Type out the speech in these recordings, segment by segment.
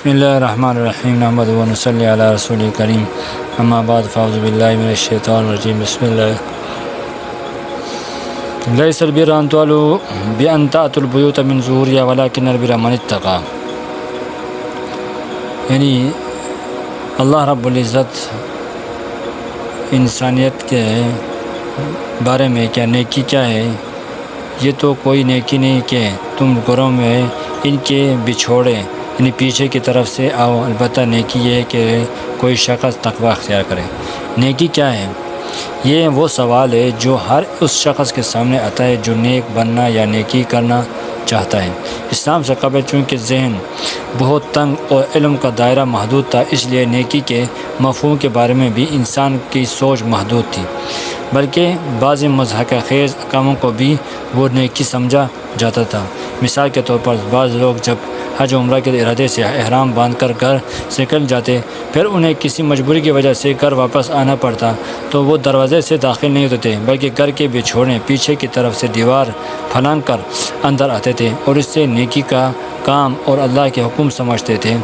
بسم اللہ الرحمن الرحیم نحمدہ و نصلی علی رسول کریم اما بعد فاعوذ باللہ من الشیطان الرجیم بسم اللہ لیس البر ان تولوا بان تأتوا البیوت من ظہورها ولکن البر من اتقى، یعنی اللہ رب العزت انسانیت کے بارے میں کیا نیکی کیا ہے، یہ تو کوئی نیکی نہیں کہ تم گھروں میں ان کے بچھوڑے یعنی پیچھے کی طرف سے آؤ، البتہ نیکی یہ ہے کہ کوئی شخص تقوی اختیار کرے۔ نیکی کیا ہے؟ یہ وہ سوال ہے جو ہر اس شخص کے سامنے آتا ہے جو نیک بننا یا نیکی کرنا چاہتا ہے۔ اسلام سے قبل چونکہ ذہن بہت تنگ اور علم کا دائرہ محدود تھا، اس لیے نیکی کے مفہوم کے بارے میں بھی انسان کی سوچ محدود تھی، بلکہ بعض مضحکہ خیز کاموں کو بھی وہ نیکی سمجھا جاتا تھا۔ مثال کے طور پر بعض لوگ جب حج عمرہ کے ارادے سے احرام باندھ کر گھر سے نکل جاتے، پھر انہیں کسی مجبوری کی وجہ سے گھر واپس آنا پڑتا تو وہ دروازے سے داخل نہیں ہوتے تھے، بلکہ گھر کے بچھوڑے پیچھے کی طرف سے دیوار پھلانگ کر اندر آتے تھے اور اس سے نیکی کا کام اور اللہ کے حکم سمجھتے تھے۔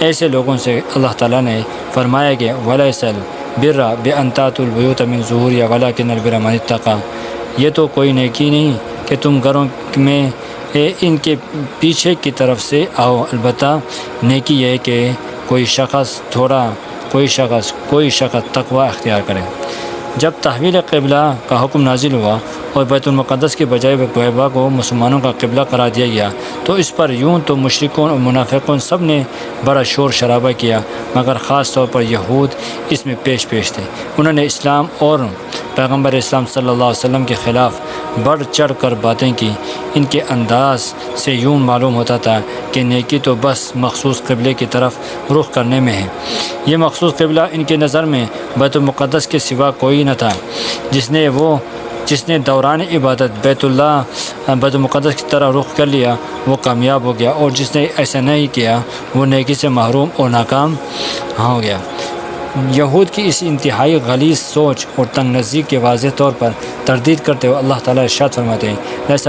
ایسے لوگوں سے اللہ تعالیٰ نے فرمایا کہ وَلَيْسَ الْبِرَّ بِأَن تَأْتُوا الْبُيُوتَ مِن ظُهُورِهَا وَلَكِنَّ الْبِرَّ مَنِ اتَّقَى، یہ تو کوئی نیکی نہیں کہ تم گھروں میں ان کے پیچھے کی طرف سے آؤ، البتہ نیکی یہ ہے کہ کوئی شخص تقوی اختیار کرے۔ جب تحویل قبلہ کا حکم نازل ہوا اور بیت المقدس کے بجائے کعبہ کو مسلمانوں کا قبلہ قرار دیا گیا تو اس پر یوں تو مشرکون اور منافقون سب نے بڑا شور شرابہ کیا، مگر خاص طور پر یہود اس میں پیش تھے۔ انہوں نے اسلام اور پیغمبر اسلام صلی اللہ علیہ وسلم کے خلاف بڑھ چڑھ کر باتیں کی۔ ان کے انداز سے یوں معلوم ہوتا تھا کہ نیکی تو بس مخصوص قبلے کی طرف رخ کرنے میں ہے۔ یہ مخصوص قبلہ ان کے نظر میں بیت المقدس کے سوا کوئی نہ تھا۔ جس نے دوران عبادت بیت المقدس کی طرح رخ کر لیا وہ کامیاب ہو گیا، اور جس نے ایسا نہیں کیا وہ نیکی سے محروم اور ناکام ہو گیا۔ یہود کی اس انتہائی غلیظ سوچ اور تنگ نظری کے واضح طور پر تردید کرتے ہوئے اللہ تعالیٰ ارشاد فرماتے ہیں لیس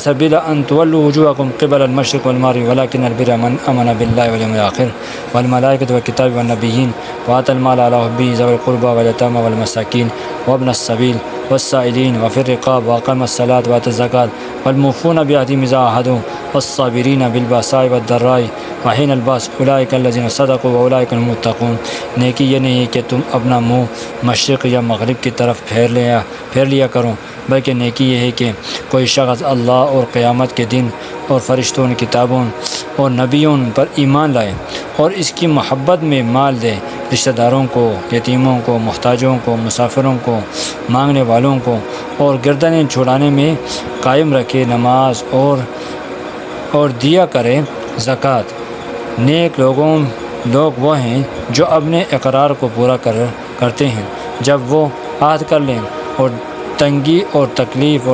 البر ان تولوا وجوهكم قبل المشرق والمغرب ولكن البر من آمن بالله واليوم الآخر والملائكة والكتاب والنبيين وآتى المال على حبه ذوي القربى واليتامى والمساكين وابن السبيل والسائلين وفي الرقاب وأقام الصلاة وآتى الزكاة والموفون بعهدهم إذا عاهدوا والصابرين بالبأساء والضراء وحين البأس أولئك الذين صدقوا وأولئك هم المتقون۔ نیکی یہ نہیں کہ تم اپنا منہ مشرق یا مغرب کی طرف پھیر لیا کرو، بلکہ نیکی یہ ہے کہ کوئی شخص اللہ اور قیامت کے دن اور فرشتوں، کتابوں اور نبیوں پر ایمان لائے اور اس کی محبت میں مال دے، رشتہ داروں کو، یتیموں کو، محتاجوں کو، مسافروں کو، مانگنے والوں کو، اور گردنیں چھڑانے میں قائم رکھے نماز اور دیا کرے زکوٰۃ۔ نیک لوگ وہ ہیں جو اپنے اقرار کو پورا کرتے ہیں جب وہ عہد کر لیں، اور تنگی اور تکلیف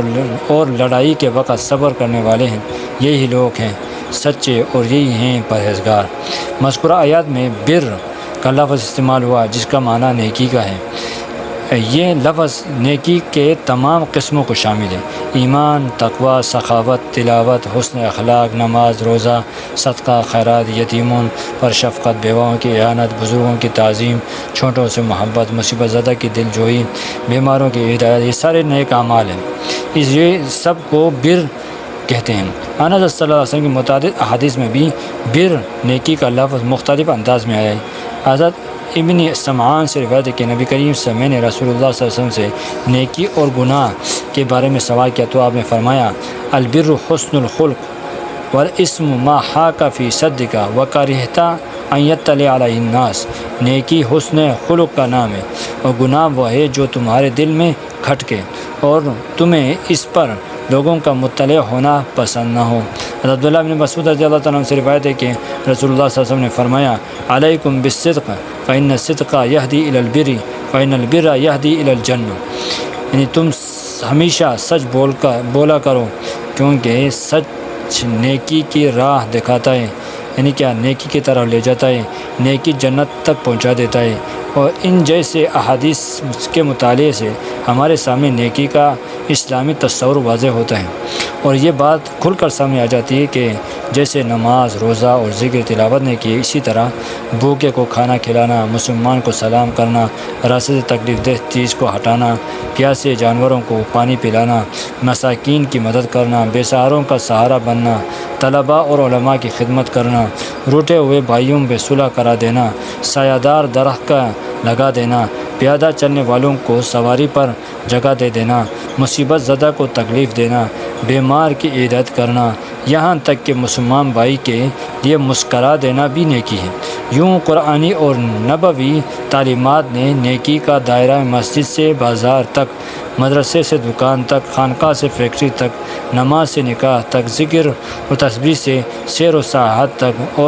اور لڑائی کے وقت صبر کرنے والے ہیں، یہی لوگ ہیں سچے اور یہی ہیں پرہیزگار۔ مذکورہ آیات میں بر کا لفظ استعمال ہوا جس کا معنی نیکی کا ہے۔ یہ لفظ نیکی کے تمام قسموں کو شامل ہے: ایمان، تقوی، سخاوت، تلاوت، حسن اخلاق، نماز، روزہ، صدقہ، خیرات، یتیموں پر شفقت، بیواؤں کی اعانت، بزرگوں کی تعظیم، چھوٹوں سے محبت، مصیبت زدہ کی دل جوئی، بیماروں کی ہدایت، یہ سارے نیک اعمال ہیں۔ یہ سب کو بر کہتے ہیں۔ آن حضرت صلی اللہ علیہ وسلم کی متعدد احادیث میں بھی بر نیکی کا لفظ مختلف انداز میں آیا ہے۔ حضرت ابن سمعان سے روایت ہے کہ نبی کریم سے میں نے رسول اللہ صلی اللہ علیہ وسلم سے نیکی اور گناہ کے بارے میں سوال کیا تو آپ نے فرمایا البر حسن الخلق والاسم ما حاک فی صدق وکرہت ان یطلع علیہ الناس۔ نیکی حسن خلق کا نام ہے اور گناہ وہ ہے جو تمہارے دل میں کھٹکے اور تمہیں اس پر لوگوں کا مطلع ہونا پسند نہ ہو۔ حضرت عبداللہ بن مسعود رضی اللہ تعالیٰ عنہ سے روایت ہے کہ رسول اللہ صلی اللہ علیہ وسلم نے فرمایا علیکم بالصدق فإن الصدق یہدی الی البر فإن البر یہدی الی الجنہ، یعنی تم ہمیشہ سچ بولا کرو کیونکہ سچ نیکی کی راہ دکھاتا ہے، یعنی کیا نیکی کی طرف لے جاتا ہے، نیکی جنت تک پہنچا دیتا ہے۔ اور ان جیسے احادیث کے مطالعے سے ہمارے سامنے نیکی کا اسلامی تصور واضح ہوتا ہے، اور یہ بات کھل کر سامنے آ جاتی ہے کہ جیسے نماز، روزہ اور ذکر تلاوت نے کی، اسی طرح بھوکے کو کھانا کھلانا، مسلمان کو سلام کرنا، راستے سے تکلیف دہ چیز کو ہٹانا، پیاسے جانوروں کو پانی پلانا، مساکین کی مدد کرنا، بے سہاروں کا سہارا بننا، طلباء اور علماء کی خدمت کرنا، روٹے ہوئے بھائیوں میں صلح کرا دینا، سایہ دار درخت کا لگا دینا، پیادہ چلنے والوں کو سواری پر جگہ دے دینا، مصیبت زدہ کو تکلیف دینا، بیمار کی عیادت کرنا، یہاں تک کہ مسلمان بھائی کے لیے مسکرا دینا بھی نیکی ہے۔ یوں قرآنی اور نبوی تعلیمات نے نیکی کا دائرہ مسجد سے بازار تک، مدرسے سے دکان تک، خانقاہ سے فیکٹری تک، نماز سے نکاح تک، ذکر و تسبیح سے سیر و سیاحت تک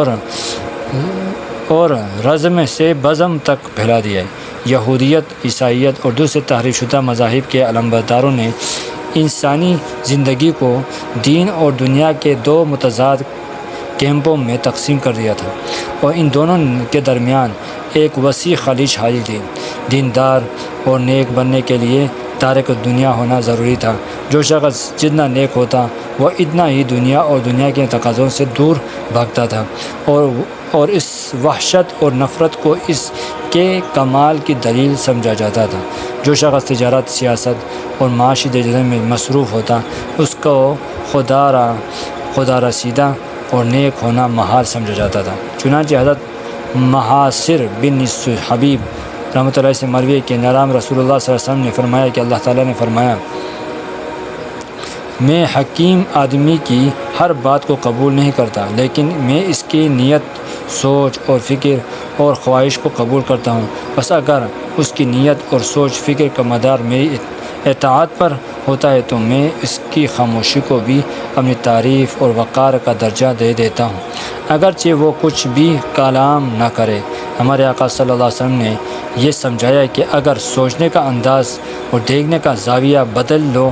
اور رزم سے بزم تک پھیلا دیا ہے۔ یہودیت، عیسائیت اور دوسرے تحریف شدہ مذاہب کے علمبرداروں نے انسانی زندگی کو دین اور دنیا کے دو متضاد کیمپوں میں تقسیم کر دیا تھا، اور ان دونوں کے درمیان ایک وسیع خلیج حائل تھی۔ دیندار اور نیک بننے کے لیے تارک دنیا ہونا ضروری تھا۔ جو شخص جتنا نیک ہوتا وہ اتنا ہی دنیا اور دنیا کے تقاضوں سے دور بھاگتا تھا، اور اس وحشت اور نفرت کو اس کے کمال کی دلیل سمجھا جاتا تھا۔ جو شخص تجارت، سیاست اور معاشی دیرجے میں مصروف ہوتا اس کو خدا رسیدہ اور نیک ہونا محال سمجھا جاتا تھا۔ چنانچہ حضرت محاصر بن حبیب رحمۃ اللہ سے مروی ہے کہ نرام رسول اللہ صلی اللہ علیہ وسلم نے فرمایا کہ اللہ تعالیٰ نے فرمایا، میں حکیم آدمی کی ہر بات کو قبول نہیں کرتا، لیکن میں اس کی نیت، سوچ اور فکر اور خواہش کو قبول کرتا ہوں۔ بس اگر اس کی نیت اور سوچ فکر کا مدار میری اطاعت پر ہوتا ہے تو میں اس کی خاموشی کو بھی اپنی تعریف اور وقار کا درجہ دے دیتا ہوں، اگرچہ وہ کچھ بھی کلام نہ کرے۔ ہمارے آقا صلی اللہ علیہ وسلم نے یہ سمجھایا کہ اگر سوچنے کا انداز اور دیکھنے کا زاویہ بدل لو